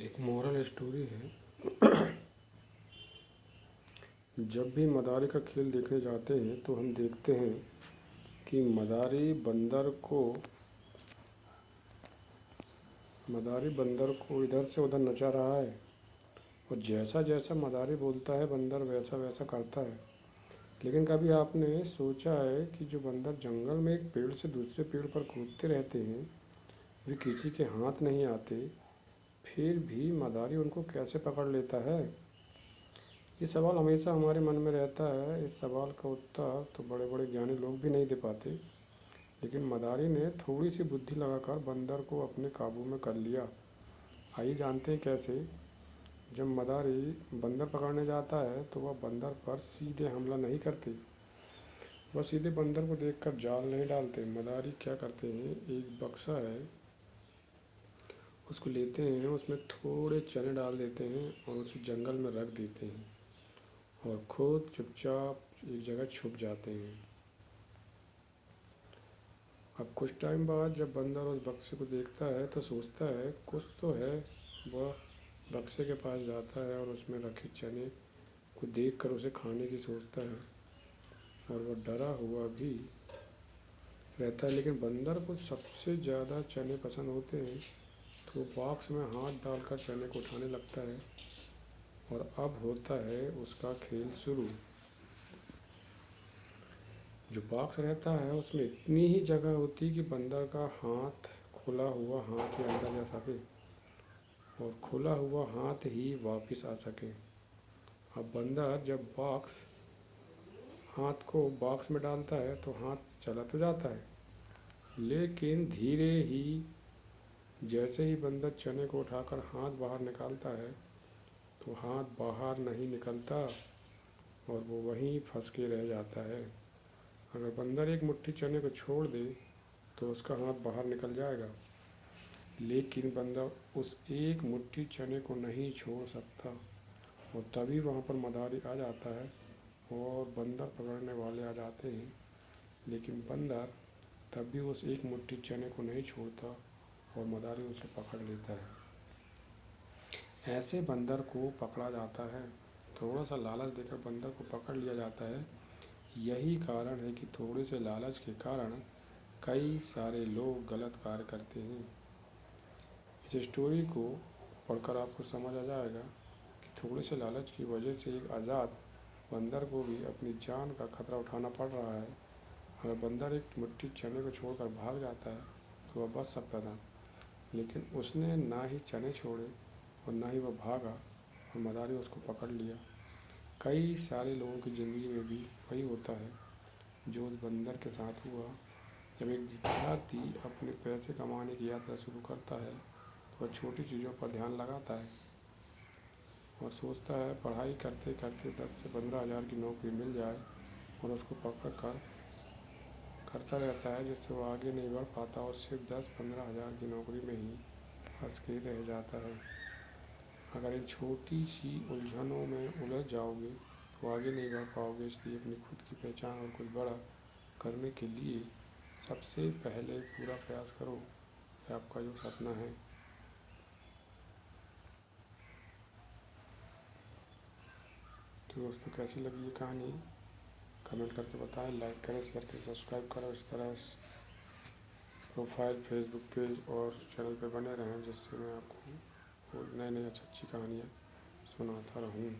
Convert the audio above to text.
एक moral story है। जब भी मदारी का खेल देखने जाते हैं तो हम देखते हैं कि मदारी बंदर को इधर से उधर नचा रहा है और जैसा जैसा मदारी बोलता है बंदर वैसा वैसा करता है। लेकिन कभी आपने सोचा है कि जो बंदर जंगल में एक पेड़ से दूसरे पेड़ पर कूदते रहते हैं वे किसी के हाथ नहीं आते, फिर भी मदारी उनको कैसे पकड़ लेता है? ये सवाल हमेशा हमारे मन में रहता है। इस सवाल का उत्तर तो बड़े बड़े ज्ञानी लोग भी नहीं दे पाते, लेकिन मदारी ने थोड़ी सी बुद्धि लगाकर बंदर को अपने काबू में कर लिया। आइए जानते हैं कैसे। जब मदारी बंदर पकड़ने जाता है तो वह बंदर पर सीधे हमला नहीं करते, वह सीधे बंदर को देखकर जाल नहीं डालते। मदारी क्या करते हैं, एक बक्सा है उसको लेते हैं, उसमें थोड़े चने डाल देते हैं और उसे जंगल में रख देते हैं और खुद चुपचाप एक जगह छुप जाते हैं। अब कुछ टाइम बाद जब बंदर उस बक्से को देखता है तो सोचता है कुछ तो है। वह बक्से के पास जाता है और उसमें रखे चने को देखकर उसे खाने की सोचता है और वह डरा हुआ भी रहता है। लेकिन बंदर को सबसे ज़्यादा चने पसंद होते हैं तो वो बॉक्स में हाथ डालकर चने को उठाने लगता है और अब होता है उसका खेल शुरू। जो बॉक्स रहता है उसमें इतनी ही जगह होती कि बंदर का हाथ खुला हुआ हाथ ही अंदर जा सके और खुला हुआ हाथ ही वापस आ सके। अब बंदर जब हाथ को बॉक्स में डालता है तो हाथ चला तो जाता है, लेकिन धीरे ही जैसे ही बंदर चने को उठाकर हाथ बाहर निकालता है तो हाथ बाहर नहीं निकलता और वो वहीं फंस के रह जाता है। अगर बंदर एक मुट्ठी चने को छोड़ दे तो उसका हाथ बाहर निकल जाएगा, लेकिन बंदर उस एक मुट्ठी चने को नहीं छोड़ सकता और तभी वहाँ पर मदारी आ जाता है और बंदर पकड़ने वाले आ जाते हैं। लेकिन बंदर तब भी उस एक मुट्ठी चने को नहीं छोड़ता और मदारी उसे पकड़ लेता है। ऐसे बंदर को पकड़ा जाता है। थोड़ा सा लालच देकर बंदर को पकड़ लिया जाता है। यही कारण है कि थोड़े से लालच के कारण कई सारे लोग गलत कार्य करते हैं। इस स्टोरी को पढ़कर आपको समझ आ जाएगा कि थोड़े से लालच की वजह से एक आज़ाद बंदर को भी अपनी जान का खतरा उठाना पड़ रहा है। अगर बंदर एक मुट्ठी चने को छोड़कर भाग जाता है तो वह बच सकता था, लेकिन उसने ना ही चने छोड़े और ना ही वह भागा और मदारी उसको पकड़ लिया। कई सारे लोगों की ज़िंदगी में भी वही होता है जो उस बंदर के साथ हुआ। जब एक विद्यार्थी अपने पैसे कमाने की यात्रा शुरू करता है तो वह छोटी चीज़ों पर ध्यान लगाता है और सोचता है पढ़ाई करते करते 10 से 15 हज़ार की नौकरी मिल जाए और उसको पकड़ कर करता रहता है, जिससे वो आगे नहीं बढ़ पाता और सिर्फ 10-15 हज़ार की नौकरी में ही फंस के रह जाता है। अगर इन छोटी सी उलझनों में उलझ जाओगे तो आगे नहीं बढ़ पाओगे। इसलिए अपनी खुद की पहचान और कुछ बड़ा करने के लिए सबसे पहले पूरा प्रयास करो कि आपका जो सपना है। तो दोस्तों, कैसी लगी ये कहानी कमेंट करके बताएं, लाइक करें, शेयर करें, सब्सक्राइब करें। इस तरह प्रोफाइल, फेसबुक पेज और चैनल पे बने रहें, जिससे मैं आपको नई नई अच्छी अच्छी कहानियाँ सुनाता रहूँ।